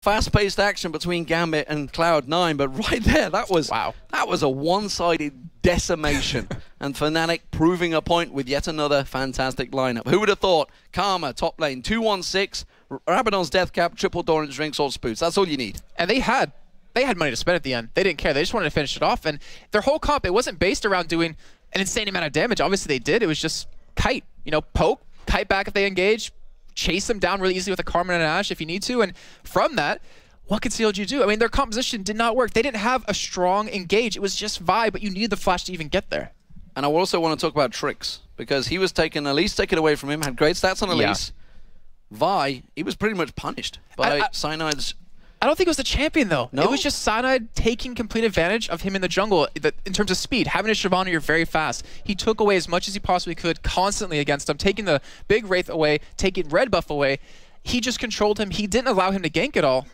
fast-paced action between Gambit and Cloud9, but right there, that was a one-sided decimation. And Fnatic proving a point with yet another fantastic lineup. Who would have thought? Karma, top lane, 2-1-6, Rabadon's Death Cap, triple Doran's Drinks, all Spoots. That's all you need. And they had money to spend at the end. They didn't care. They just wanted to finish it off. And their whole comp, it wasn't based around doing an insane amount of damage. Obviously, they did. It was just kite. You know, poke, kite back if they engage, chase them down really easily with a Karma and an Ashe if you need to. And from that, what could CLG do? I mean, their composition did not work. They didn't have a strong engage. It was just Vi, but you needed the flash to even get there. And I also want to talk about Trix, because he was taken, Elise taken away from him, had great stats on Elise. Vi, he was pretty much punished by Cyanide's... I don't think it was the champion, though. No? It was just Cyanide taking complete advantage of him in the jungle in terms of speed. Having a Shyvana, you're very fast. He took away as much as he possibly could constantly against him, taking the big Wraith away, taking Red Buff away. He just controlled him. He didn't allow him to gank at all.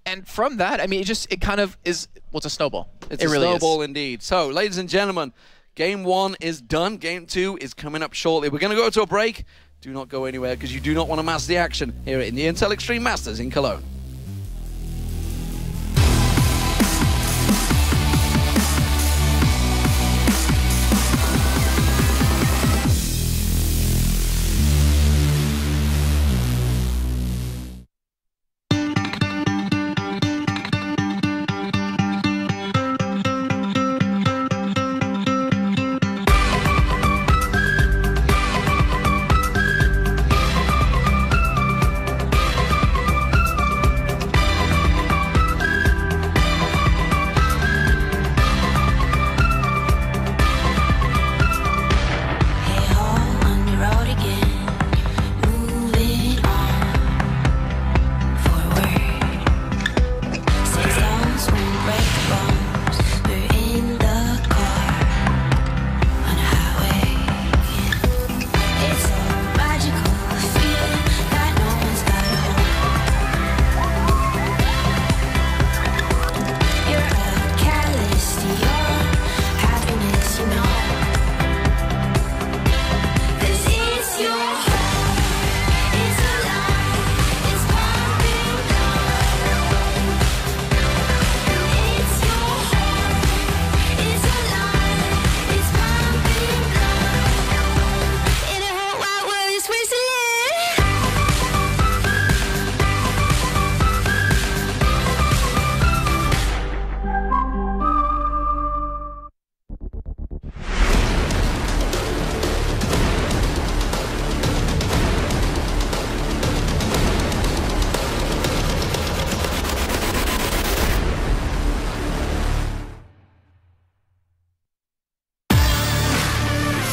And from that, I mean, it kind of is, well, it's a snowball. It's a snowball indeed. So, ladies and gentlemen, Game 1 is done. Game 2 is coming up shortly. We're going to go to a break. Do not go anywhere, because you do not want to miss the action here in the Intel Extreme Masters in Cologne.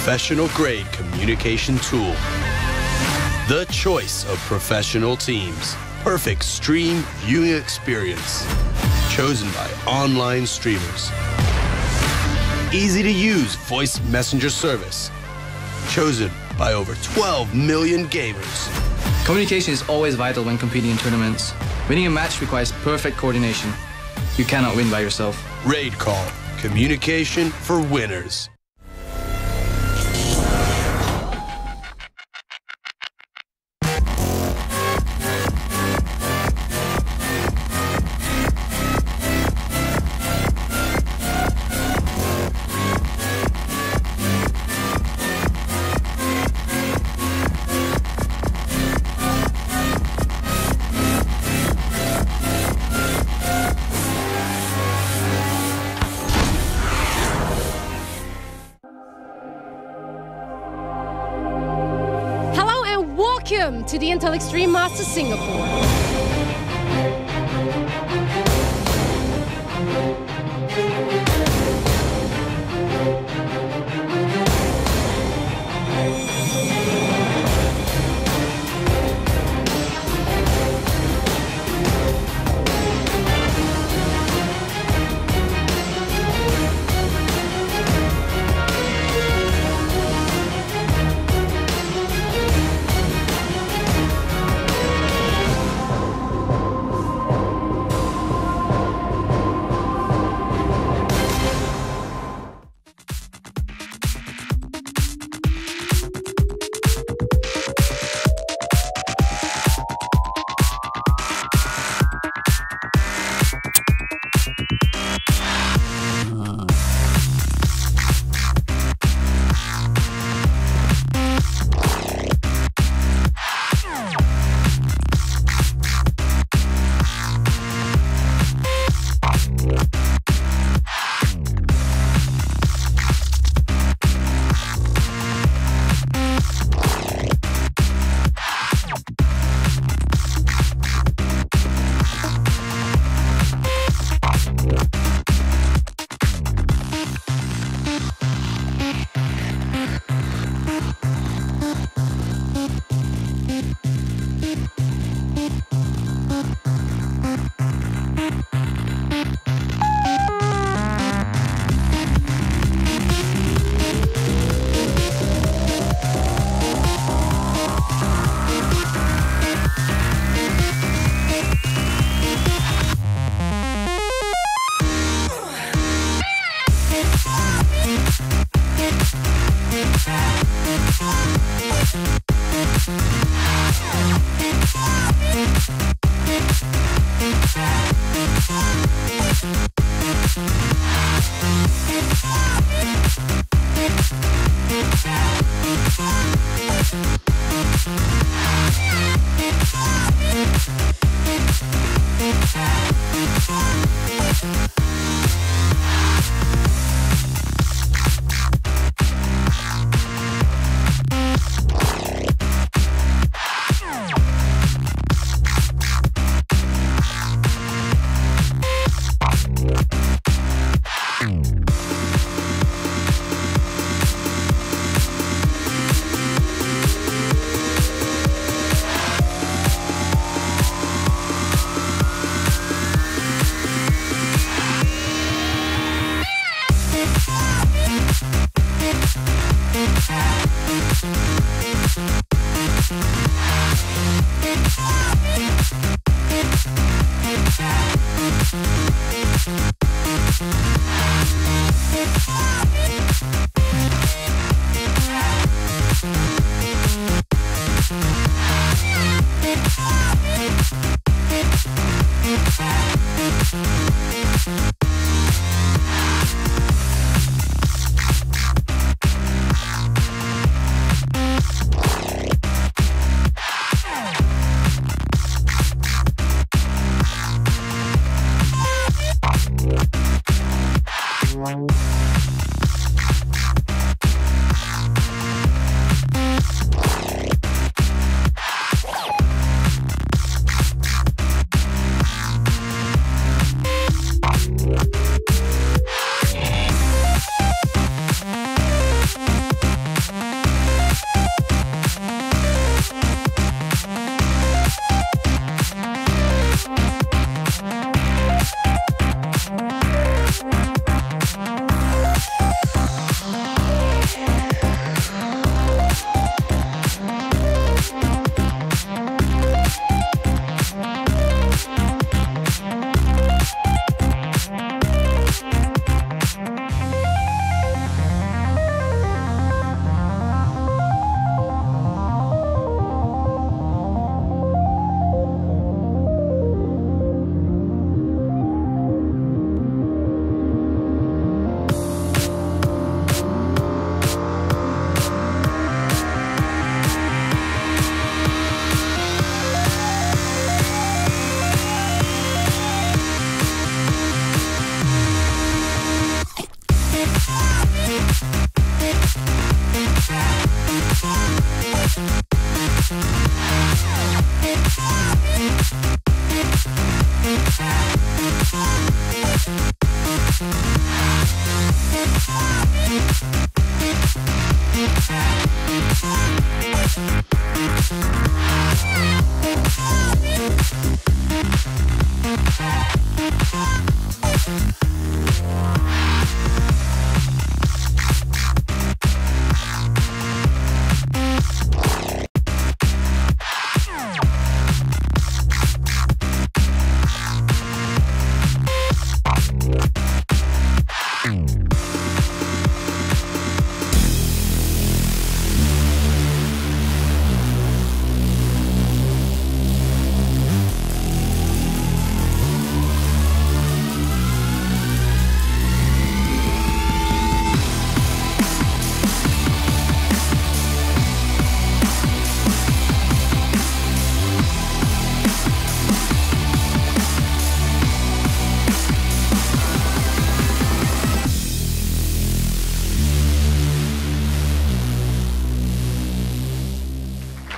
Professional-grade communication tool. The choice of professional teams. Perfect stream viewing experience. Chosen by online streamers. Easy to use voice messenger service. Chosen by over 12 million gamers. Communication is always vital when competing in tournaments. Winning a match requires perfect coordination. You cannot win by yourself. Raid Call. Communication for winners. Welcome to the Intel Extreme Masters Singapore.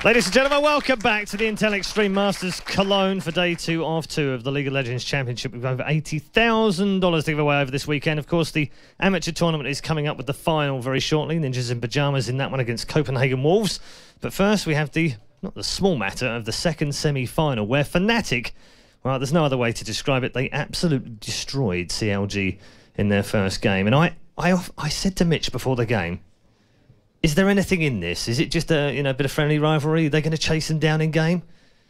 Ladies and gentlemen, welcome back to the Intel Extreme Masters Cologne for day 2 of 2 of the League of Legends Championship. We've over $80,000 to give away over this weekend. Of course, the amateur tournament is coming up with the final very shortly. Ninjas in Pyjamas in that one against Copenhagen Wolves. But first, we have not the small matter of the second semi-final, where Fnatic, well, there's no other way to describe it, they absolutely destroyed CLG in their first game. And I said to Mitch before the game, is there anything in this? Is it just a bit of friendly rivalry? Are they going to chase them down in game?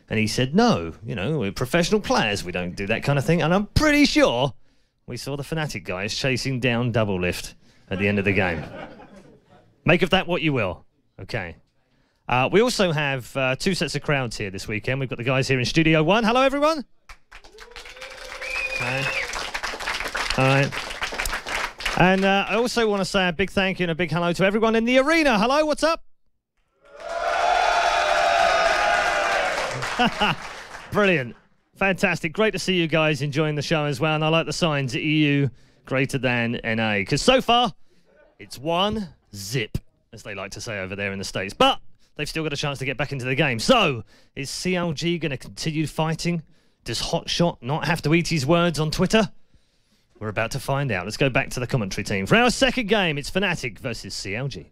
And he said, no, we're professional players. We don't do that kind of thing. And I'm pretty sure we saw the Fnatic guys chasing down Double Lift at the end of the game. Make of that what you will. Okay. We also have 2 sets of crowds here this weekend. We've got the guys here in Studio 1. Hello, everyone. Okay. All right. And I also want to say a big thank you and a big hello to everyone in the arena. Hello, what's up? Brilliant. Fantastic. Great to see you guys enjoying the show as well. And I like the signs, EU greater than NA. Because so far, it's 1-0, as they like to say over there in the States. But they've still got a chance to get back into the game. So, is CLG going to continue fighting? Does Hotshot not have to eat his words on Twitter? We're about to find out. Let's go back to the commentary team. For our second game, it's Fnatic versus CLG.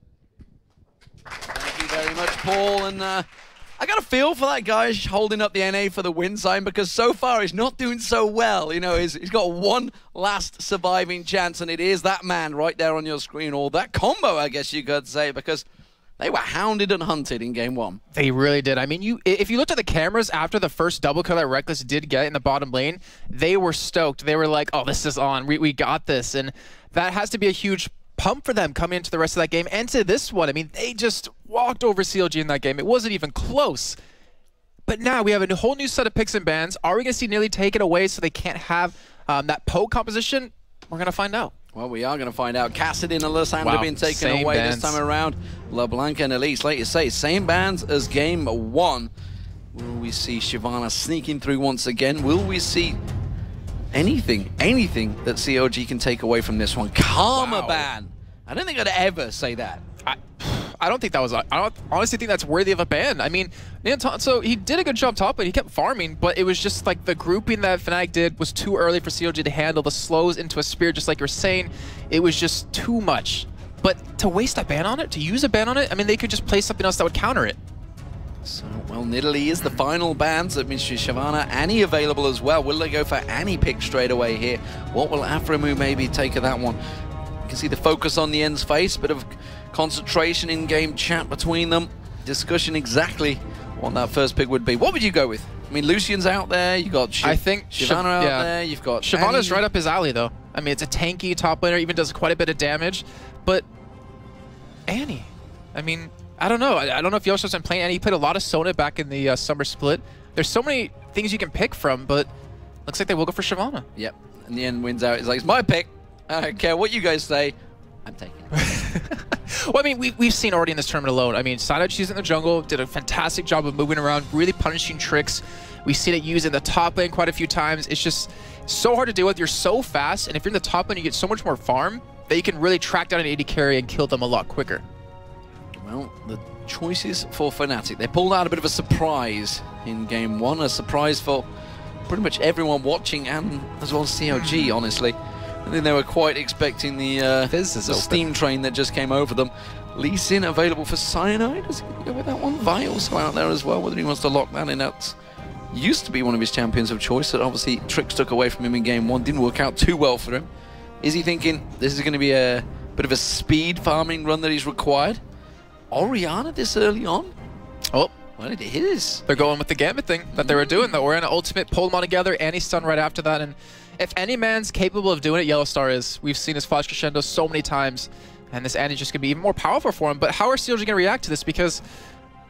Thank you very much, Paul. And I got a feel for that guy holding up the NA for the win sign, because so far he's not doing so well. You know, he's got one last surviving chance, and it is that man right there on your screen, or that combo, I guess you could say, because they were hounded and hunted in game one. They really did. I mean, if you looked at the cameras after the first double kill that Reckless did get in the bottom lane, they were stoked. They were like, oh, this is on. We got this. And that has to be a huge pump for them coming into the rest of that game and to this one. I mean, they just walked over CLG in that game. It wasn't even close. But now we have a whole new set of picks and bans. Are we going to see Nearly take it away so they can't have that poke composition? We're going to find out. Well, we are going to find out. Cassidy and Alessandra being taken away this time around. LeBlanc and Elise, like you say, same bans as game one. Will we see Shyvana sneaking through once again? Will we see anything that CLG can take away from this one? Karma ban. I don't think I'd ever say that. I don't think that was. I honestly think that's worthy of a ban. I mean, so he did a good job top lane. He kept farming, but it was just like the grouping that Fnatic did was too early for CLG to handle. The slows into a spear, just like you're saying, it was just too much. But to waste a ban on it, to use a ban on it, I mean, they could just play something else that would counter it. So, well, Nidalee is the final ban. So that means Shyvana, Annie available as well. Will they go for Annie pick straight away here? What will Aframu maybe take of that one? You can see the focus on the end's face, bit of concentration in-game chat between them, discussion exactly what that first pick would be. What would you go with? I mean, Lucian's out there, you got I think Shyvana out there, you've got Shyvana's right up his alley, though. I mean, it's a tanky top laner, even does quite a bit of damage, but Annie, I mean, I don't know. I don't know if Yoshi's been playing Annie. He played a lot of Sona back in the summer split. There's so many things you can pick from, but looks like they will go for Shyvana. Yep, and the end wins out. It's like, it's my pick. I don't care what you guys say. I'm taking it. Well, I mean, we've seen already in this tournament alone. I mean, Synergy's in the jungle, did a fantastic job of moving around, really punishing tricks. We've seen it used in the top lane quite a few times. It's just so hard to deal with. You're so fast, and if you're in the top lane, you get so much more farm that you can really track down an AD carry and kill them a lot quicker. Well, the choices for Fnatic. They pulled out a bit of a surprise in game one, a surprise for pretty much everyone watching and as well as CLG, honestly. I think they were quite expecting the steam train that just came over them. Lee Sin available for Cyanide. Does he go with that one? Vi also out there as well, whether he wants to lock that in. That used to be one of his champions of choice that obviously Trix took away from him in game one. Didn't work out too well for him. Is he thinking this is going to be a bit of a speed farming run that he's required? Orianna this early on? Oh. Well, it is. They're going with the Gambit thing that they were doing. The Orianna ultimate, pulled them all together, Annie stun right after that. And if any man's capable of doing it, Yellowstar is. We've seen his flash crescendo so many times, and this Annie's just going to be even more powerful for him. But how are CLG going to react to this? Because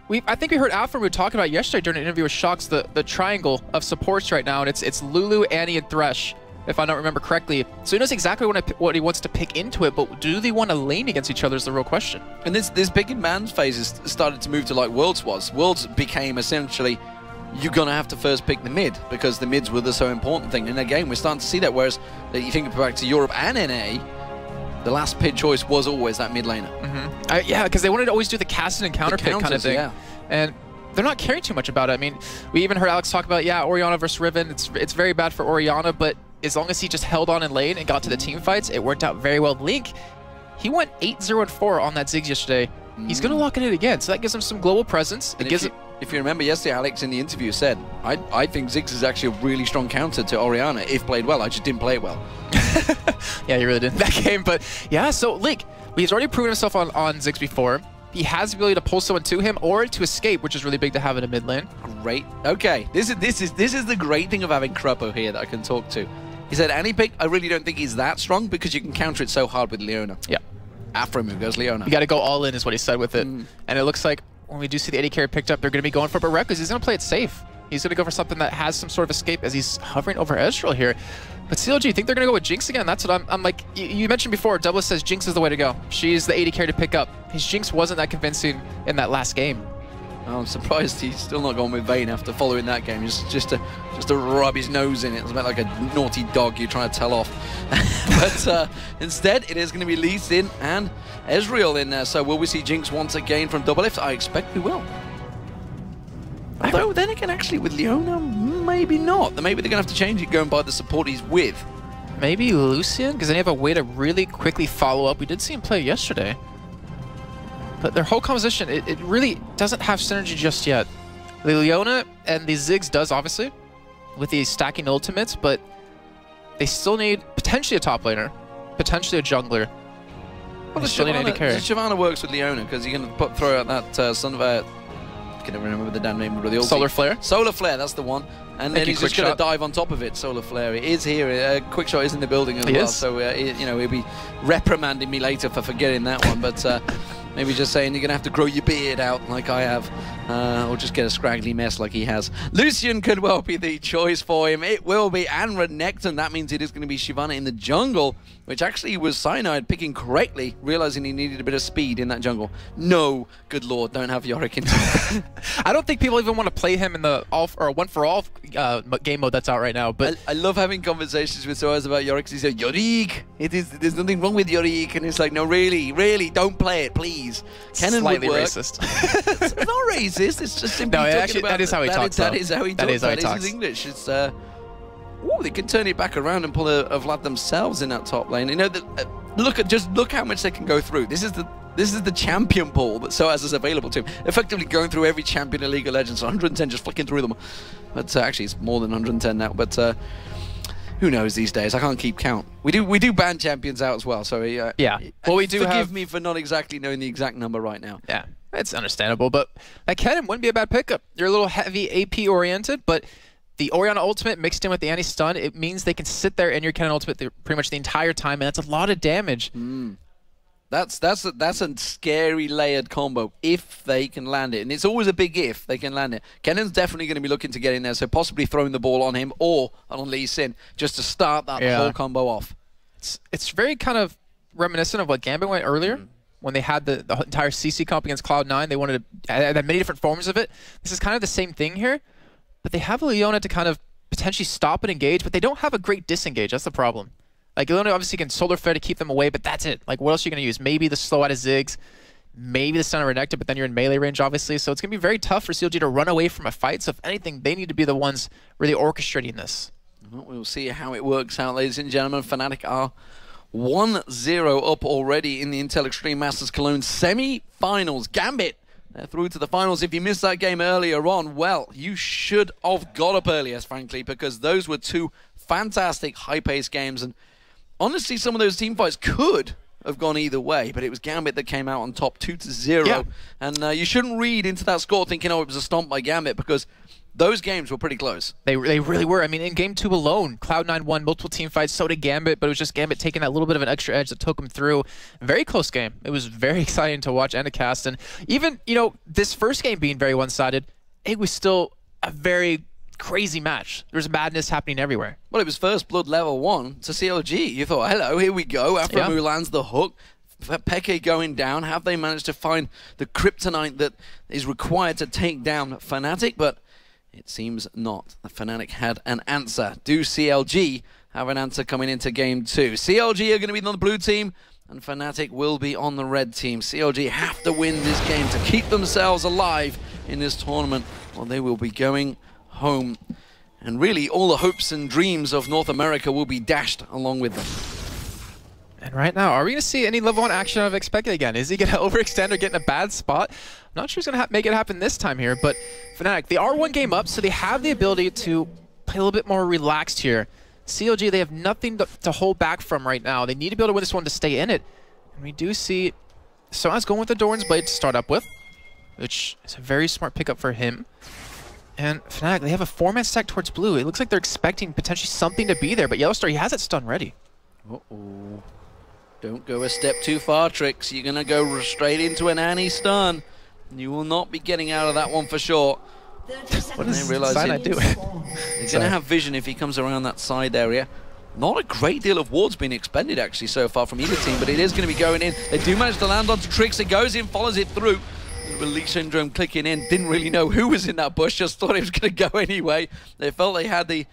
I think we heard Aframu talk about yesterday during an interview with Shox, the triangle of supports right now, and it's Lulu, Annie, and Thresh, if I don't remember correctly. So he knows exactly what he wants to pick into it, but do they want to lane against each other is the real question. And this pick and ban phase has started to move to like Worlds was. Worlds became essentially, you're going to have to first pick the mid, because the mids were the so important thing. And again, we're starting to see that, whereas you think back to Europe and NA, the last pick choice was always that mid laner. Yeah, because they wanted to always do the cast and counter pick kind of thing. Yeah. And they're not caring too much about it. I mean, we even heard Alex talk about, yeah, Orianna versus Riven. It's very bad for Orianna, but as long as he just held on in lane and got to the team fights, it worked out very well. Link, he went 8-0-4 on that Ziggs yesterday. He's going to lock it in again, so that gives him some global presence. It gives him. If you remember yesterday, Alex in the interview said, I think Ziggs is actually a really strong counter to Orianna if played well. I just didn't play it well. Yeah, you really did in that game. But yeah, so Link, he's already proven himself on Ziggs before. He has the ability to pull someone to him or to escape, which is really big to have in a mid lane. Great. Okay, this is the great thing of having Kruppo here that I can talk to. He said, Annie pick, I really don't think he's that strong because you can counter it so hard with Leona. Yeah. Aframu goes Leona. You got to go all in is what he said with it. And it looks like when we do see the AD carry picked up, they're going to be going for Barret because he's going to play it safe. He's going to go for something that has some sort of escape as he's hovering over Ezreal here. But CLG, you think they're going to go with Jinx again? That's what I'm like. You mentioned before, Douglas says Jinx is the way to go. She's the AD carry to pick up. His Jinx wasn't that convincing in that last game. Oh, I'm surprised he's still not gone with Vayne after following that game. Just to rub his nose in it. It's about like a naughty dog you're trying to tell off. But instead, it is going to be Lee Sin and Ezreal in there. So will we see Jinx once again from Double Lift? I expect we will. Although then again, actually with Leona, maybe not. Maybe they're going to have to change it going by the support he's with. Maybe Lucian, because then you have a way to really quickly follow up. We did see him play yesterday. But their whole composition, it really doesn't have synergy just yet. The Leona and the Ziggs does, obviously, with the stacking ultimates, but they still need potentially a top laner, potentially a jungler. Well, the Shyvana works with Leona because you're going to throw out that son of a... I can't remember the damn name of the ulti. Solar Flare? Solar Flare, that's the one. And then he's just going to dive on top of it, Solar Flare. It is here. Quick Shot is in the building as well. So, you know, he'll be reprimanding me later for forgetting that one. But maybe just saying you're going to have to grow your beard out like I have. Or just get a scraggly mess like he has. Lucian could well be the choice for him. It will be. And Renekton. That means it is going to be Shyvana in the jungle, which actually was Cyanide picking correctly, realizing he needed a bit of speed in that jungle. No, good lord, don't have Yorick into it. I don't think people even want to play him in the one for all game mode that's out right now. But I love having conversations with Soaz about Yorick. He said, Yorick, there's nothing wrong with Yorick. And it's like, no, really, don't play it, please. Kennen slightly would work. Racist. It's not racist. It's just simply no, talking actually, about that is how he talks. That is how he talks. That is his English. It's ooh, they can turn it back around and pull a Vlad themselves in that top lane. You know, look how much they can go through. This is the champion pool that Soaz is available to him. Effectively going through every champion in League of Legends. 110 just flicking through them. But actually, it's more than 110 now. But who knows these days? I can't keep count. We do ban champions out as well. So yeah. Well, we do forgive me for not exactly knowing the exact number right now. Yeah. It's understandable, but that Kennen wouldn't be a bad pickup. You're a little heavy AP oriented, but the Orianna ultimate mixed in with the anti-stun, it means they can sit there in your Kennen ultimate pretty much the entire time, and that's a lot of damage. That's a scary layered combo if they can land it, and it's always a big if they can land it. Kennen's definitely going to be looking to get in there, so possibly throwing the ball on him or on Lee Sin just to start that whole combo off. It's very kind of reminiscent of what Gambit went earlier. When they had the entire CC comp against Cloud9, they wanted to add many different forms of it. This is kind of the same thing here, but they have Leona to kind of potentially stop and engage, but they don't have a great disengage. That's the problem. Like, Leona obviously can Solar Flare to keep them away, but that's it. Like, what else are you going to use? Maybe the slow out of Ziggs, maybe the stun of Renekton, but then you're in melee range, obviously. So it's going to be very tough for CLG to run away from a fight. So if anything, they need to be the ones really orchestrating this. Well, we'll see how it works out, ladies and gentlemen. Fnatic are 1-0 up already in the Intel Extreme Masters Cologne Semifinals. Gambit, they're through to the finals. If you missed that game earlier on, well, you should have got up earlier, frankly, because those were two fantastic high-paced games. And honestly, some of those team fights could have gone either way, but it was Gambit that came out on top 2-0. Yeah. And you shouldn't read into that score thinking, oh, it was a stomp by Gambit, because those games were pretty close. They really were. I mean, in Game 2 alone, Cloud9 won multiple team fights, so did Gambit, but it was just Gambit taking that little bit of an extra edge that took them through. Very close game. It was very exciting to watch and to cast. And even, you know, this first game being very one-sided, it was still a very crazy match. There was madness happening everywhere. Well, it was first blood level 1 to CLG. You thought, hello, here we go. After Mulan's the hook. Peke going down. Have they managed to find the kryptonite that is required to take down Fnatic? But it seems not. The Fnatic had an answer. Do CLG have an answer coming into Game 2? CLG are going to be on the blue team, and Fnatic will be on the red team. CLG have to win this game to keep themselves alive in this tournament, or they will be going home. And really, all the hopes and dreams of North America will be dashed along with them. And right now, are we going to see any level 1 action I've expected again? Is he going to overextend or get in a bad spot? I'm not sure he's going to make it happen this time here, but Fnatic, they are 1 game up, so they have the ability to play a little bit more relaxed here. CLG, they have nothing to hold back from right now. They need to be able to win this one to stay in it. And we do see Soaz going with the Doran's Blade to start up with, which is a very smart pickup for him. And Fnatic, they have a 4-man stack towards blue. It looks like they're expecting potentially something to be there, but Yellowstar, he has it stun ready. Uh-oh. Don't go a step too far, Trix. You're going to go straight into an Annie stun. You will not be getting out of that one for sure. What is Cyanide doing? He's going to have vision if he comes around that side area. Not a great deal of wards being expended actually so far from either team, but it is going to be going in. They do manage to land onto Trix. It goes in, follows it through. Release Syndrome clicking in. Didn't really know who was in that bush, just thought it was going to go anyway. They felt they had the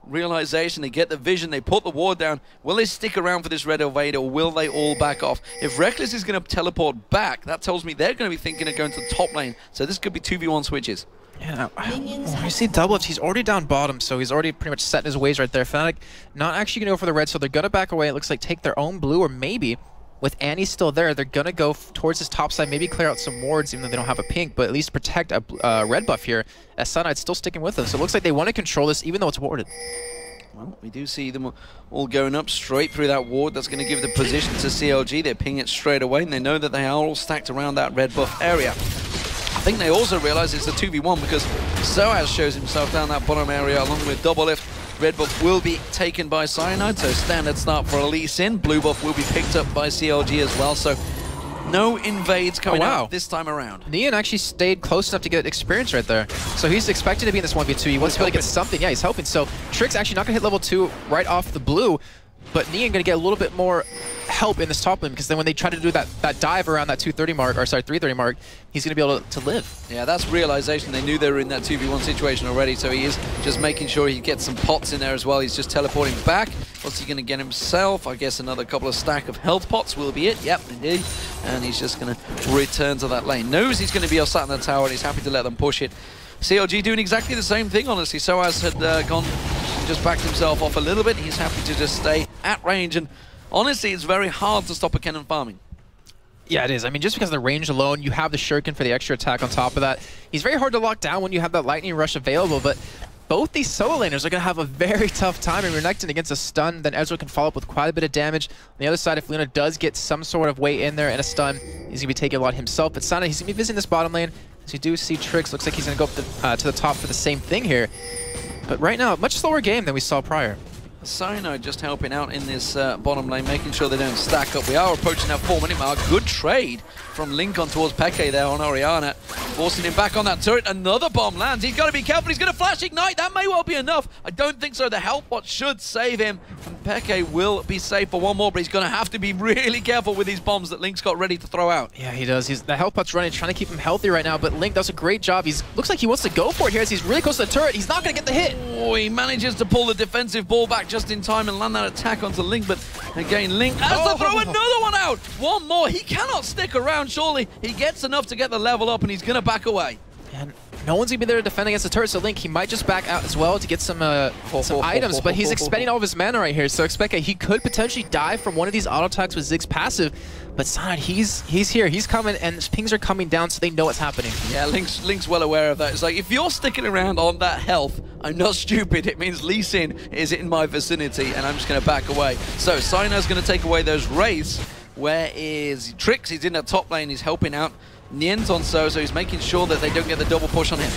realization, they get the vision, they put the ward down. Will they stick around for this red evade, or will they all back off? If Reckless is going to teleport back, that tells me they're going to be thinking of going to the top lane. So this could be 2v1 switches. Yeah, I see double ups. He's already down bottom, so he's already pretty much set in his ways right there. Fnatic not actually going to go for the red, so they're going to back away. It looks like take their own blue, or maybe with Annie still there, they're going to go towards his top side, maybe clear out some wards, even though they don't have a pink, but at least protect a red buff here, as Cyanide still sticking with them. So it looks like they want to control this, even though it's warded. Well, we do see them all going up straight through that ward. That's going to give the position to CLG. They ping it straight away, and they know that they are all stacked around that red buff area. I think they also realize it's a 2v1 because Soaz shows himself down that bottom area along with double lift. Red buff will be taken by Cyanide, so standard start for Lee Sin. Blue buff will be picked up by CLG as well, so no invades coming out this time around. Nian actually stayed close enough to get experience right there. So he's expected to be in this 1v2. He wants to be able to get something. Yeah, he's helping. So Trix actually not going to hit level 2 right off the blue, but Nian going to get a little bit more help in this top lane, because then when they try to do that dive around that 230 mark, or sorry, 330 mark, he's going to be able to live. Yeah, that's realization. They knew they were in that 2v1 situation already, so he is just making sure he gets some pots in there as well. He's just teleporting back. What's he going to get himself? I guess another couple of stack of health pots will be it. Yep, indeed. And he's just going to return to that lane. Knows he's going to be sat in the tower, and he's happy to let them push it. CLG doing exactly the same thing, honestly. Soaz had gone and just backed himself off a little bit. He's happy to just stay at range, and honestly, it's very hard to stop a Kennen farming. Yeah, it is. I mean, just because of the range alone, you have the Shuriken for the extra attack on top of that. He's very hard to lock down when you have that Lightning Rush available, but both these solo laners are going to have a very tough time. And Renekton against a stun, then Ezreal can follow up with quite a bit of damage. On the other side, if Luna does get some sort of weight in there and a stun, he's going to be taking a lot himself. But Sana, he's going to be visiting this bottom lane. As you do see Trix, looks like he's going to go up to the top for the same thing here. But right now, much slower game than we saw prior. Cyanide just helping out in this bottom lane, making sure they don't stack up. We are approaching that 4-minute mark. Good trade from Lincoln towards Peke there on Orianna, forcing him back on that turret. Another bomb lands. He's got to be careful. He's going to flash ignite. That may well be enough. I don't think so. The health bot should save him. And Peke will be safe for one more, but he's going to have to be really careful with these bombs that Link's got ready to throw out. Yeah, he does. The health bot's running, trying to keep him healthy right now, but Link does a great job. Looks like he wants to go for it here as he's really close to the turret. He's not going to get the hit. Oh, he manages to pull the defensive ball back just in time and land that attack onto Link, but again, Link has to throw another one out. One more. He cannot stick around, surely. He gets enough to get the level up, and he's going to back away. And no one's going to be there to defend against the turret, so Link, he might just back out as well to get some items, but he's expending all of his mana right here, so expect he could potentially die from one of these auto attacks with Ziggs passive, but Sanad, he's here, he's coming, and his pings are coming down, so they know what's happening. Yeah, Link's well aware of that. It's like, if you're sticking around on that health, I'm not stupid. It means Lee Sin is in my vicinity, and I'm just going to back away. So, Sina's going to take away those wraiths. Where is Trix? He's in that top lane, he's helping out. Nien's on so he's making sure that they don't get the double push on him.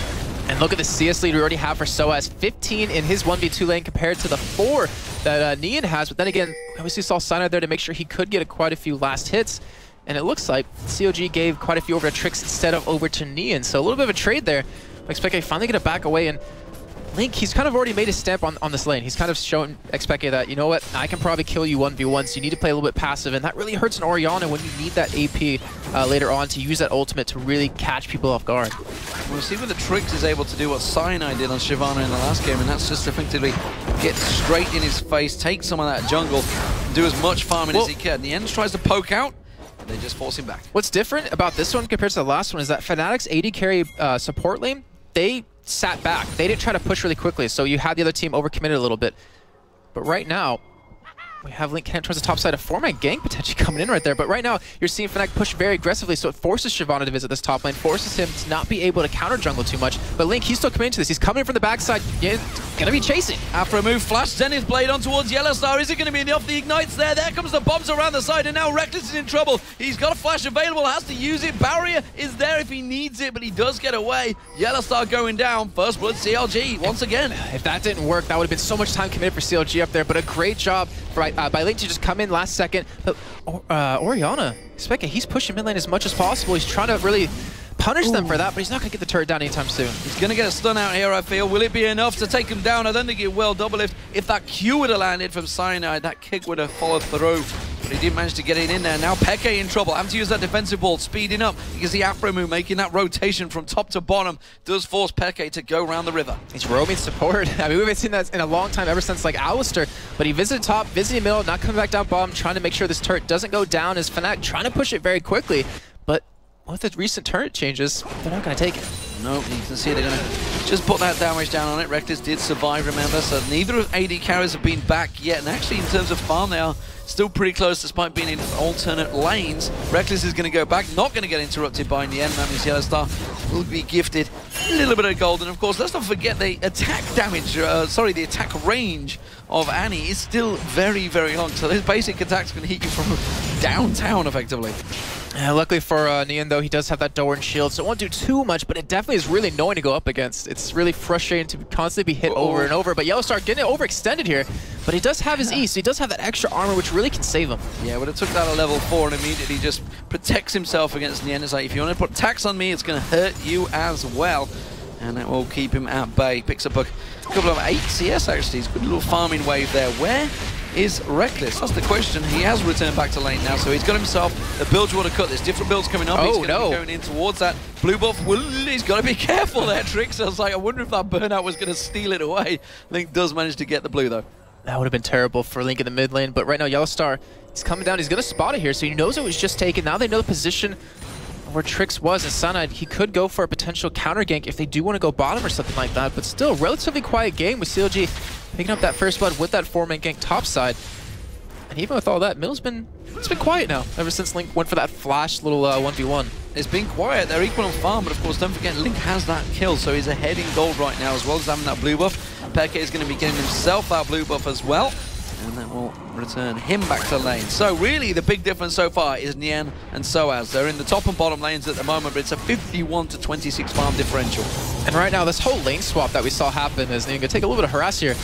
And look at the CS lead we already have for Soaz. 15 in his 1v2 lane compared to the 4 that Nien has. But then again, obviously saw Cyanide there to make sure he could get quite a few last hits. And it looks like COG gave quite a few over to Trix instead of over to Nien. So a little bit of a trade there. I expect I finally going to back away, and Link, he's kind of already made his stamp on this lane. He's kind of shown Expected that, you know what, I can probably kill you 1v1, so you need to play a little bit passive, and that really hurts an Orianna when you need that AP later on to use that ultimate to really catch people off guard. We'll see whether Trix is able to do what Cyanide did on Shyvana in the last game, and that's just effectively get straight in his face, take some of that jungle, and do as much farming as he can. The Ends tries to poke out, and they just force him back. What's different about this one compared to the last one is that Fnatic's AD carry support lane, they sat back. They didn't try to push really quickly, so you had the other team overcommitted a little bit. But right now, we have Link towards the top side of 4-man gang potentially coming in right there. But right now, you're seeing Fnatic push very aggressively, so it forces Shyvana to visit this top lane, forces him to not be able to counter jungle too much. But Link, he's still committing to this. He's coming in from the backside. Yeah, gonna be chasing. After a move, flash Zenith Blade on towards Yellowstar. Is it going to be enough? The Ignites there. There comes the bombs around the side, and now Reckless is in trouble. He's got a flash available, has to use it. Barrier is there if he needs it, but he does get away. Yellowstar going down. First blood CLG once again. If that didn't work, that would have been so much time committed for CLG up there, but a great job by Link to just come in last second. But Orianna, Specca, he's pushing mid lane as much as possible. He's trying to really punish them for that, but he's not going to get the turret down anytime soon. He's going to get a stun out here, I feel. Will it be enough to take him down? I don't think it will. Double lift. If that Q would have landed from Cyanide, that kick would have followed through. But he did manage to get it in there. Now Peke in trouble. Having to use that defensive ball, speeding up. You can see Afro move making that rotation from top to bottom. Does force Peke to go around the river. He's roaming support. I mean, we haven't seen that in a long time, ever since like Alistair. But he visited top, visiting middle, not coming back down bottom, trying to make sure this turret doesn't go down. As Fnatic trying to push it very quickly. But with the recent turret changes, they're not going to take it. No, you can see they're going to just put that damage down on it. Reckless did survive, remember, so neither of AD carries have been back yet. And actually, in terms of farm, they are still pretty close despite being in alternate lanes. Reckless is going to go back, not going to get interrupted by Nien. That means Yellowstar will be gifted a little bit of gold. And of course, let's not forget the attack damage, the attack range of Annie is still very, very long. So those basic attacks can hit you from downtown, effectively. Luckily for Nien, though, he does have that door and shield, so it won't do too much, but it definitely is really annoying to go up against. It's really frustrating to constantly be hit over and over, but Yellowstar getting it overextended here, but he does have his E, so he does have that extra armor, which really can save him. Yeah, but it took that at level 4 and immediately just protects himself against Nien. It's like, if you want to put tax on me, it's going to hurt you as well. And that will keep him at bay. Picks up a couple of 8 CS, actually. It's a good little farming wave there. Where is Reckless? That's the question. He has returned back to lane now, so he's got himself a build you want to cut. There's different builds coming up. He's going to be going in towards that blue buff. He's got to be careful there, Trix. I was like, I wonder if that burnout was going to steal it away. Link does manage to get the blue, though. That would have been terrible for Link in the mid lane, but right now Yellowstar, he's coming down. He's going to spot it here, so he knows it was just taken. Now they know the position where Trix was, and Cyanide, he could go for a potential counter gank if they do want to go bottom or something like that, but still, relatively quiet game with CLG picking up that first blood with that 4-man gank topside. And even with all that, Mill's been quiet now, ever since Link went for that flash little 1v1. It's been quiet, they're equal on farm, but of course don't forget Link has that kill, so he's ahead in gold right now, as well as having that blue buff. Peke is going to be getting himself that blue buff as well, and that will return him back to lane. So really the big difference so far is Nien and Soaz. They're in the top and bottom lanes at the moment, but it's a 51 to 26 farm differential. And right now this whole lane swap that we saw happen is Nien going to take a little bit of harass here.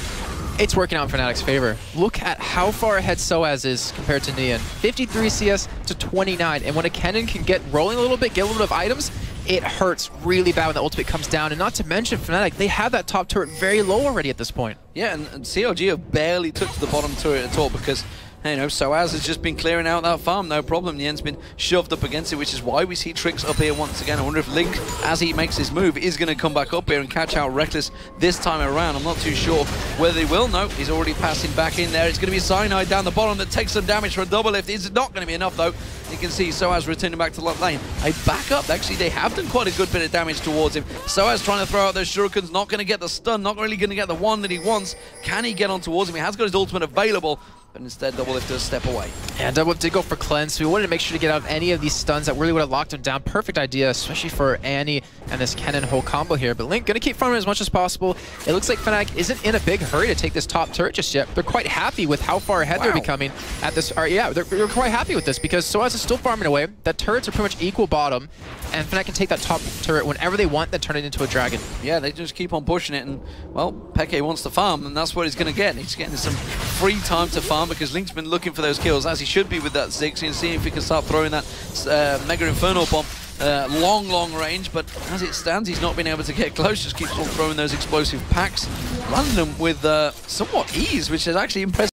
It's working out in Fnatic's favor. Look at how far ahead Soaz is compared to Nien. 53 CS to 29, and when a Kennen can get rolling a little bit, get a little bit of items, it hurts really bad when the ultimate comes down. And not to mention Fnatic, they have that top turret very low already at this point. Yeah, and CLG have barely touched the bottom turret at all because, you know, Soaz has just been clearing out that farm, no problem. Nien's been shoved up against it, which is why we see Trix up here once again. I wonder if Link, as he makes his move, is going to come back up here and catch out Reckless this time around. I'm not too sure whether he will. No, he's already passing back in there. It's going to be Cyanide down the bottom that takes some damage for a double lift. It's not going to be enough, though. You can see Soaz returning back to lane. A backup. Actually, they have done quite a good bit of damage towards him. Soaz trying to throw out those shurikens, not going to get the stun, not really going to get the one that he wants. Can he get on towards him? He has got his ultimate available, but instead Double Lift does step away. Yeah, Double Lift did go for cleanse, so we wanted to make sure to get out of any of these stuns that really would have locked him down. Perfect idea, especially for Annie and this Kennen whole combo here. But Link gonna keep farming as much as possible. It looks like Fnatic isn't in a big hurry to take this top turret just yet. They're quite happy with how far ahead they're becoming at this. Yeah, they're quite happy with this because Soaz is still farming away. That turrets are pretty much equal bottom, and Fnatic can take that top turret whenever they want, then turn it into a dragon. Yeah, they just keep on pushing it, and well, Peke wants to farm, and that's what he's going to get. He's getting some free time to farm because Link's been looking for those kills, as he should be with that Ziggs, and see if he can start throwing that Mega Inferno Bomb long range, but as it stands, he's not been able to get close, just keeps on throwing those explosive packs, landing them with somewhat ease, which is actually impressive.